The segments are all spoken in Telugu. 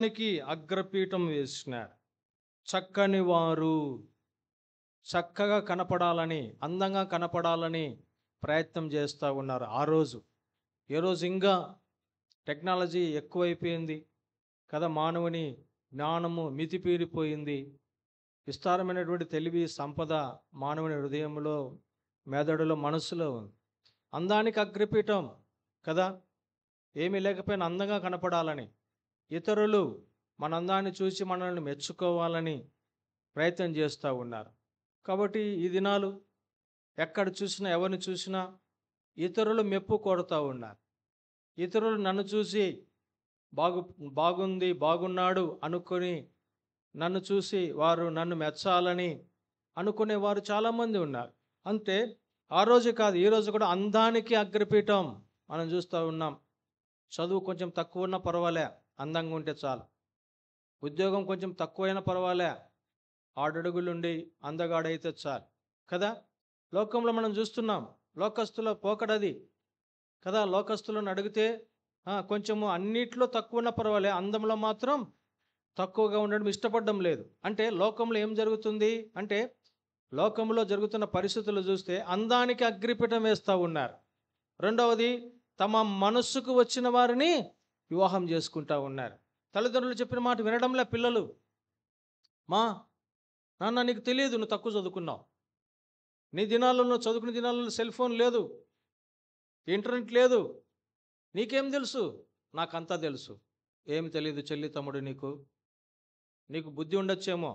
నికి అగ్రపీఠం వేసినారు. చక్కని వారు చక్కగా కనపడాలని, అందంగా కనపడాలని ప్రయత్నం చేస్తూ ఉన్నారు ఆ రోజు. ఈరోజు ఇంకా టెక్నాలజీ ఎక్కువైపోయింది కదా! మానవుని జ్ఞానము మితిమీరిపోయింది. విస్తారమైనటువంటి తెలివి, సంపద మానవుని హృదయంలో, మెదడులో, మనస్సులో ఉంది. అందానికి అగ్రపీఠం కదా! ఏమీ లేకపోయినా అందంగా కనపడాలని, ఇతరులు మన అందాన్ని చూసి మనల్ని మెచ్చుకోవాలని ప్రయత్నం చేస్తూ ఉన్నారు. కాబట్టి ఈ దినాలు ఎక్కడ చూసినా, ఎవరిని చూసినా ఇతరులు మెప్పు కోరుతా ఉన్నారు. ఇతరులు నన్ను చూసి బాగు బాగుంది, బాగున్నాడు అనుకొని నన్ను చూసి వారు నన్ను మెచ్చాలని అనుకునేవారు చాలామంది ఉన్నారు. అంతే ఆ రోజు కాదు, ఈ రోజు కూడా అందానికి అగ్రపీఠం మనం చూస్తూ ఉన్నాం. చదువు కొంచెం తక్కువ ఉన్నా పర్వాలే, అందంగా ఉంటే చాలు. ఉద్యోగం కొంచెం తక్కువైనా పర్వాలే, ఆడడుగులుండి అందగాడైతే చాలు కదా! లోకంలో మనం చూస్తున్నాం. లోకస్తుల పోకడది కదా! లోకస్తులను అడిగితే కొంచెము అన్నిట్లో తక్కువున్నా పర్వాలే, అందంలో మాత్రం తక్కువగా ఉండడం ఇష్టపడడం లేదు. అంటే లోకంలో ఏం జరుగుతుంది అంటే, లోకంలో జరుగుతున్న పరిస్థితులు చూస్తే అందానికి అగ్రిపీఠం వేస్తూ ఉన్నారు. రెండవది, తమ మనస్సుకు వచ్చిన వారిని వివాహం చేసుకుంటా ఉన్నారు. తల్లిదండ్రులు చెప్పిన మాట వినడంలే పిల్లలు. మా నాన్న నీకు తెలియదు, నువ్వు తక్కువ చదువుకున్నావు. నీ దినాల్లో, నువ్వు చదువుకునే దినాల్లో సెల్ ఫోన్ లేదు, ఇంటర్నెట్ లేదు, నీకేం తెలుసు? నాకంతా తెలుసు. ఏమి తెలీదు చెల్లి, తమ్ముడు నీకు. నీకు బుద్ధి ఉండొచ్చేమో,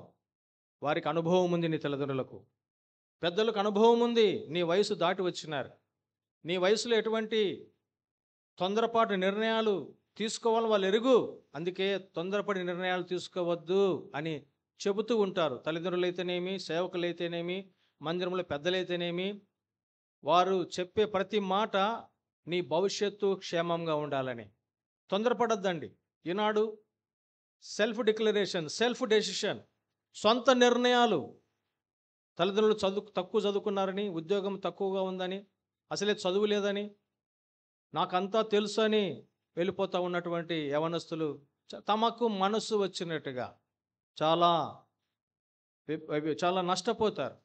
వారికి అనుభవం ఉంది, నీ తల్లిదండ్రులకు పెద్దలకు అనుభవం ఉంది. నీ వయసు దాటి వచ్చినారు. నీ వయసులో ఎటువంటి తొందరపాటు నిర్ణయాలు తీసుకోవాలని వాళ్ళు ఎరుగు. అందుకే తొందరపడి నిర్ణయాలు తీసుకోవద్దు అని చెబుతూ ఉంటారు. తల్లిదండ్రులైతేనేమి, సేవకులైతేనేమి, మందిరంలో పెద్దలైతేనేమి, వారు చెప్పే ప్రతి మాట నీ భవిష్యత్తు క్షేమంగా ఉండాలని. తొందరపడొద్దండి. ఈనాడు సెల్ఫ్ డిక్లరేషన్, సెల్ఫ్ డెసిషన్, సొంత నిర్ణయాలు. తల్లిదండ్రులు తక్కువ చదువుకున్నారని, ఉద్యోగం తక్కువగా ఉందని, అసలే చదువు లేదని, నాకంతా తెలుసు అని వెళ్ళిపోతూ ఉన్నటువంటి యవనస్తులు తమకు మనస్సు వచ్చినట్టుగా చాలా చాలా నష్టపోతారు.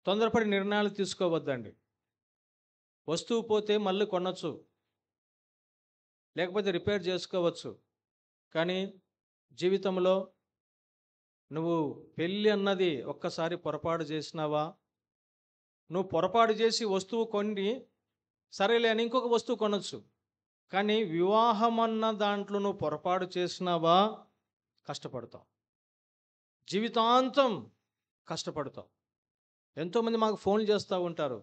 తొందరపడి నిర్ణయాలు తీసుకోవద్దండి. వస్తువు పోతే మళ్ళీ కొనొచ్చు, లేకపోతే రిపేర్ చేసుకోవచ్చు. కానీ జీవితంలో నువ్వు పెళ్ళి అన్నది ఒక్కసారి పొరపాటు చేసినావా, నువ్వు పొరపాటు చేసి వస్తువు కొని సరేలే అని ఇంకొక వస్తువు కొనొచ్చు. కానీ వివాహం అన్న దాంట్లో నువ్వు పొరపాటు చేసినావా, కష్టపడతావు. జీవితాంతం కష్టపడతావు. ఎంతోమంది మాకు ఫోన్లు చేస్తూ ఉంటారు.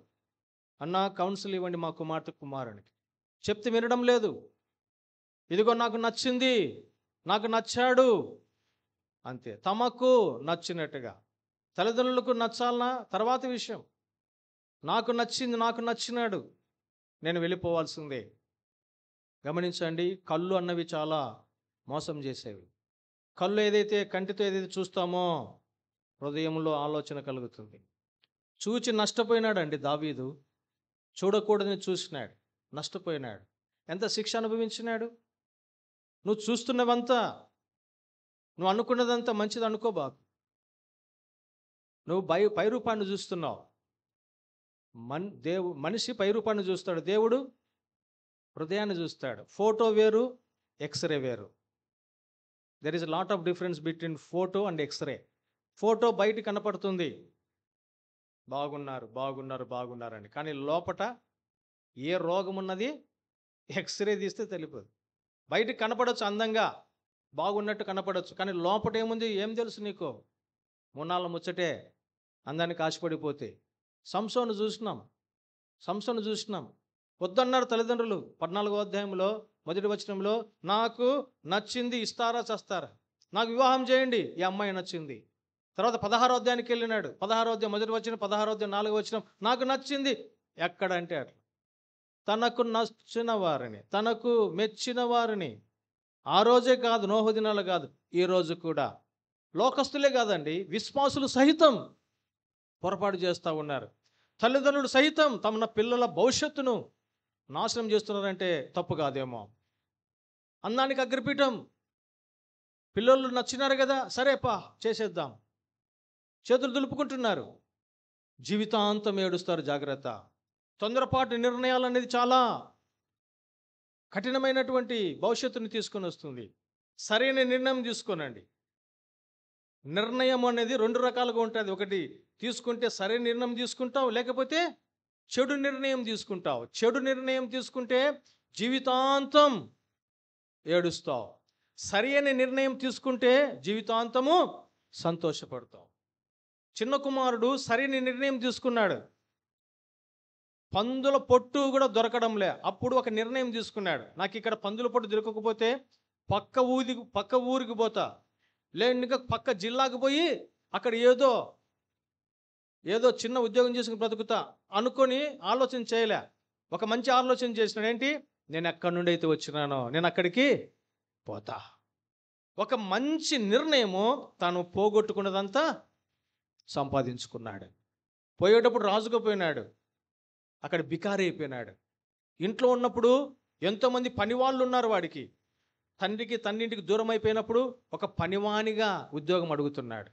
అన్నా కౌన్సిల్ ఇవ్వండి మా కుమార్తె కుమారునికి. చెప్తే వినడం లేదు. ఇదిగో నాకు నచ్చింది, నాకు నచ్చాడు, అంతే. తమకు నచ్చినట్టుగా. తల్లిదండ్రులకు నచ్చాలన్నా తర్వాత విషయం. నాకు నచ్చింది, నాకు నచ్చినాడు, నేను వెళ్ళిపోవాల్సిందే. గమనించండి, కళ్ళు అన్నవి చాలా మోసం చేసేవి. కళ్ళు ఏదైతే, కంటితో ఏదైతే చూస్తామో హృదయంలో ఆలోచన కలుగుతుంది. చూచి నష్టపోయినాడండి దావీదు. చూడకూడదని చూసినాడు, నష్టపోయినాడు. ఎంత శిక్ష అనుభవించినాడు? నువ్వు చూస్తున్నవంతా, నువ్వు అనుకున్నదంతా మంచిది అనుకోబాకు. నువ్వు పైరూపాన్ని చూస్తున్నావు. మనిషి పైరూపాన్ని చూస్తాడు, దేవుడు హృదయాన్ని చూస్తాడు. ఫోటో వేరు, ఎక్స్రే వేరు. There is lot of difference between photo and x ray. Photo బయట కనపడుతుంది, బాగున్నారు బాగున్నారు బాగున్నారని, కానీ లోపట ఏ రోగం ఉన్నది ఎక్స్రే తీస్తే తెలియదు. బయటికి కనపడవచ్చు, అందంగా బాగున్నట్టు కనపడవచ్చు, కానీ లోపట ఏముంది ఏం తెలుసు నీకు? మూన్నాళ్ళ ముచ్చటే అందానికి ఆశపడిపోతే. సంసోను చూసినాం, సంసోను చూసినాం. వద్దన్నారు తల్లిదండ్రులు. 14వ అధ్యాయంలో 1వ వచనంలో, నాకు నచ్చింది ఇస్తారా చస్తారా, నాకు వివాహం చేయండి, ఈ అమ్మాయి నచ్చింది. తర్వాత 16వ అధ్యాయానికి వెళ్ళినాడు. 16వ అధ్యాయం 1వ వచనం, 16వ అధ్యాయం 4వ వచనం, నాకు నచ్చింది. ఎక్కడంటే అట్లా తనకు నచ్చిన వారిని, తనకు మెచ్చిన వారిని. ఆ రోజే కాదు, నోహు దినాలు కాదు, ఈ రోజు కూడా లోకస్తులే కాదండి, విశ్వాసులు సహితం పొరపాటు చేస్తూ ఉన్నారు. తల్లిదండ్రులు సైతం తమ పిల్లల భవిష్యత్తును నాశనం చేస్తున్నారంటే తప్పు కాదేమో. అందానికి అగ్రపీఠం పిల్లలు నచ్చినారు కదా, సరే పా చేసేద్దాం, చేతులు దులుపుకుంటున్నారు. జీవితాంతం ఏడుస్తారు. జాగ్రత్త. తొందరపాటు నిర్ణయాలు అనేది చాలా కఠినమైనటువంటి భవిష్యత్తుని తీసుకొని వస్తుంది. సరైన నిర్ణయం తీసుకోనండి. నిర్ణయం అనేది రెండు రకాలుగా ఉంటుంది. ఒకటి తీసుకుంటే సరైన నిర్ణయం తీసుకుంటావు, లేకపోతే చెడు నిర్ణయం తీసుకుంటావు. చెడు నిర్ణయం తీసుకుంటే జీవితాంతం ఏడుస్తావు. సరైన నిర్ణయం తీసుకుంటే జీవితాంతము సంతోషపడతావు. చిన్న కుమారుడు సరైన నిర్ణయం తీసుకున్నాడు. పందుల పొట్టు కూడా దొరకడంలే. అప్పుడు ఒక నిర్ణయం తీసుకున్నాడు, నాకు ఇక్కడ పందుల పొట్టు దొరకకపోతే పక్క ఊరికి పోతా, లేక పక్క జిల్లాకు పోయి అక్కడ ఏదో చిన్న ఉద్యోగం చేసుకుని బ్రతుకుతా అనుకొని ఆలోచన చేయలే. ఒక మంచి ఆలోచన చేసినాడు. ఏంటి? నేను ఎక్కడి నుండి అయితే వచ్చినానో నేను అక్కడికి పోతా. ఒక మంచి నిర్ణయము తాను పోగొట్టుకున్నదంతా సంపాదించుకున్నాడు. పోయేటప్పుడు రాజుగా పోయినాడు, అక్కడ బికారి అయిపోయినాడు. ఇంట్లో ఉన్నప్పుడు ఎంతోమంది పనివాళ్ళు ఉన్నారు వాడికి. తన్నింటికి దూరం అయిపోయినప్పుడు ఒక పనివానిగా ఉద్యోగం అడుగుతున్నాడు.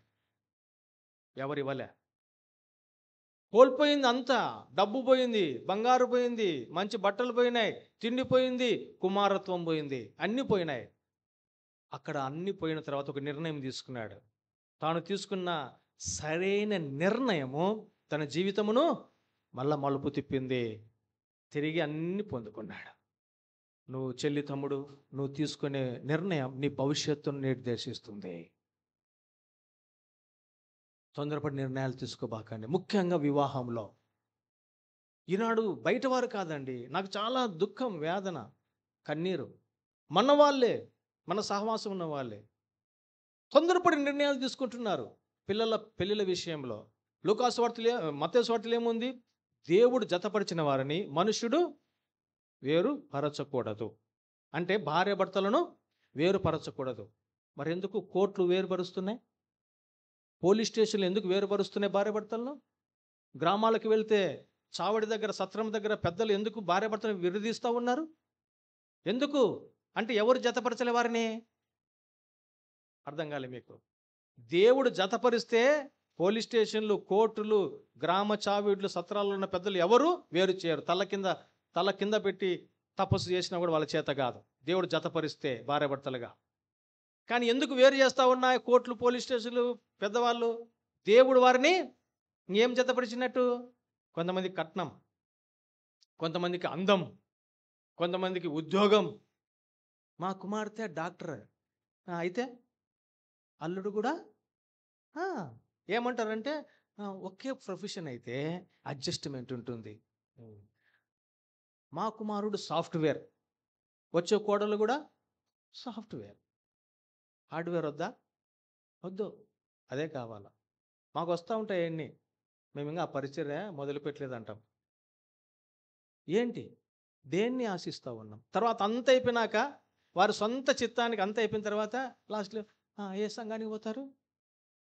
ఎవరివ్వలే. కోల్పోయింది అంతా. డబ్బు పోయింది, బంగారు పోయింది, మంచి బట్టలు పోయినాయి, తిండి పోయింది, కుమారత్వం పోయింది, అన్నీ పోయినాయి. అక్కడ అన్నీ పోయిన తర్వాత ఒక నిర్ణయం తీసుకున్నాడు. తాను తీసుకున్న సరైన నిర్ణయము తన జీవితమును మళ్ళా మలుపు తిప్పింది. తిరిగి అన్ని పొందుకున్నాడు. నువ్వు చెల్లి, తమ్ముడు, నువ్వు తీసుకునే నిర్ణయం నీ భవిష్యత్తును నిర్దేశిస్తుంది. తొందరపడి నిర్ణయాలు తీసుకోబాకండి, ముఖ్యంగా వివాహంలో. ఈనాడు బయటవారు కాదండి, నాకు చాలా దుఃఖం, వేదన, కన్నీరు. మన వాళ్ళే, మన సహవాసం ఉన్న వాళ్ళే తొందరపడి నిర్ణయాలు తీసుకుంటున్నారు పిల్లల పెళ్ళిళ్ళ విషయంలో. లూకాసు వార్తలో, మత్తయి వార్తలో ఏముంది? దేవుడు జతపరిచిన వారిని మనుష్యుడు వేరుపరచకూడదు. అంటే భార్య భర్తలను వేరుపరచకూడదు. మరి ఎందుకు కోర్టులు వేరుపరుస్తున్నాయి? పోలీస్ స్టేషన్లు ఎందుకు వేరుపరుస్తున్నాయి భార్య భర్తలను? గ్రామాలకు వెళ్తే చావడి దగ్గర, సత్రం దగ్గర పెద్దలు ఎందుకు భార్య భర్తలను విడదీస్తూ ఉన్నారు? ఎందుకు అంటే ఎవరు జతపరచలే వారిని? అర్థం కాలే మీకు? దేవుడు జతపరిస్తే పోలీస్ స్టేషన్లు, కోర్టులు, గ్రామ చావిడ్లు, సత్రాల్లో ఉన్న పెద్దలు ఎవరు వేరు చేయరు. తల కింద పెట్టి తపస్సు చేసినా కూడా వాళ్ళ చేత కాదు, దేవుడు జతపరిస్తే భార్య భర్తలుగా. కానీ ఎందుకు వేరు చేస్తూ ఉన్నాయి కోర్టులు, పోలీస్ స్టేషన్లు, పెద్దవాళ్ళు? దేవుడు వారిని ఏం జతపరిచినట్టు? కొంతమందికి కట్నం, కొంతమందికి అందం, కొంతమందికి ఉద్యోగం. మా కుమార్తె డాక్టర్ అయితే అల్లుడు కూడా ఏమంటారంటే ఒకే ప్రొఫెషన్ అయితే అడ్జస్ట్మెంట్ ఉంటుంది. మా కుమారుడు సాఫ్ట్వేర్, వచ్చే కోడలు కూడా సాఫ్ట్వేర్. హార్డ్వేర్ వద్దా? వద్దు, అదే కావాలా. మాకు వస్తూ ఉంటాయి అన్నీ, మేము ఇంకా ఆ పరిచర్య మొదలుపెట్టలేదంటాం. ఏంటి? దేన్ని ఆశిస్తూ ఉన్నాం? తర్వాత అంత అయిపోయినాక, వారి సొంత చిత్తానికి అంత అయిపోయిన తర్వాత లాస్ట్లో ఏ సంఘానికి పోతారు?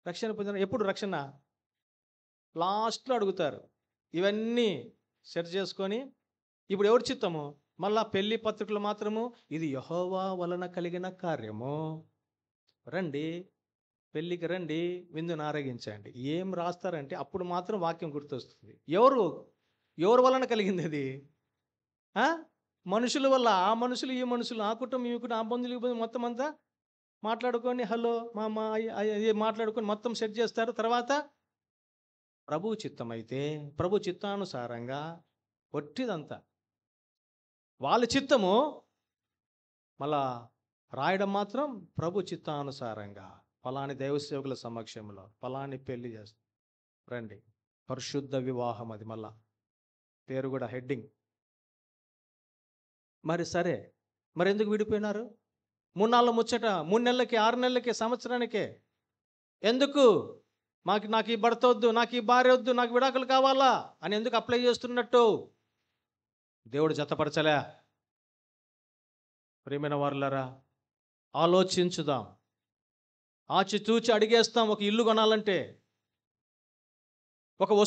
రక్షణ పొందిన. ఎప్పుడు రక్షణ? లాస్ట్లో అడుగుతారు. ఇవన్నీ సెట్ చేసుకొని ఇప్పుడు ఎవరి చిత్తము? మళ్ళా పెళ్లి పత్రికలు మాత్రము, ఇది యెహోవా వలన కలిగిన కార్యము, రండి పెళ్ళికి రండి, విందును ఆరగించండి. ఏం రాస్తారంటే అప్పుడు మాత్రం వాక్యం గుర్తొస్తుంది. ఎవరు వలన కలిగింది అది? మనుషుల వల్ల. ఆ మనుషులు, ఈ మనుషులు, ఆ కుటుంబం, ఈ కుటుంబం, ఆ బంధువులు, మొత్తం అంతా మాట్లాడుకొని హలో మామ మాట్లాడుకొని మొత్తం సెట్ చేస్తారు. తర్వాత ప్రభు చిత్తం అయితే ప్రభు చిత్తానుసారంగా ఒట్టిదంతా వాళ్ళ చిత్తము మళ్ళా రాయడం మాత్రం ప్రభు చిత్తానుసారంగా. ఫలాని దైవసేవకుల సమక్షంలో ఫలాని పెళ్లి చేస్తారు, రండి. పరిశుద్ధ వివాహం, అది మళ్ళా పేరు కూడా హెడ్డింగ్. మరి సరే, మరి ఎందుకు విడిపోయినారు? 3 నెలల ముచ్చట, 3 నెలలకి, 6 నెలలకి, సంవత్సరానికే ఎందుకు? నాకు ఈ భర్త వద్దు, నాకు ఈ భార్య వద్దు, నాకు విడాకులు కావాలా అని ఎందుకు అప్లై చేస్తున్నట్టు? దేవుడు జతపరచలే. ప్రియమైన వారులారా, ఆలోచించుదాం. ఆచితూచి అడిగేస్తాం. ఒక ఇల్లు కొనాలంటే, ఒక వస్తువు